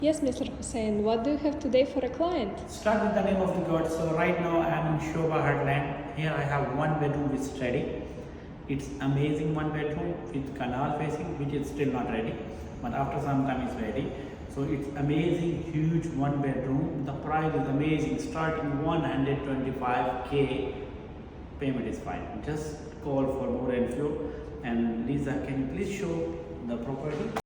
Yes, Mr. Hussain, what do you have today for a client? Start with the name of the God. So right now I am in Sobha Hartland. Here I have one bedroom which is ready. It's amazing one bedroom with canal facing, which is still not ready, but after some time it's ready. So it's amazing, huge one bedroom. The price is amazing, starting 125k. Payment is fine. Just call for more info. And Lisa, can you please show the property?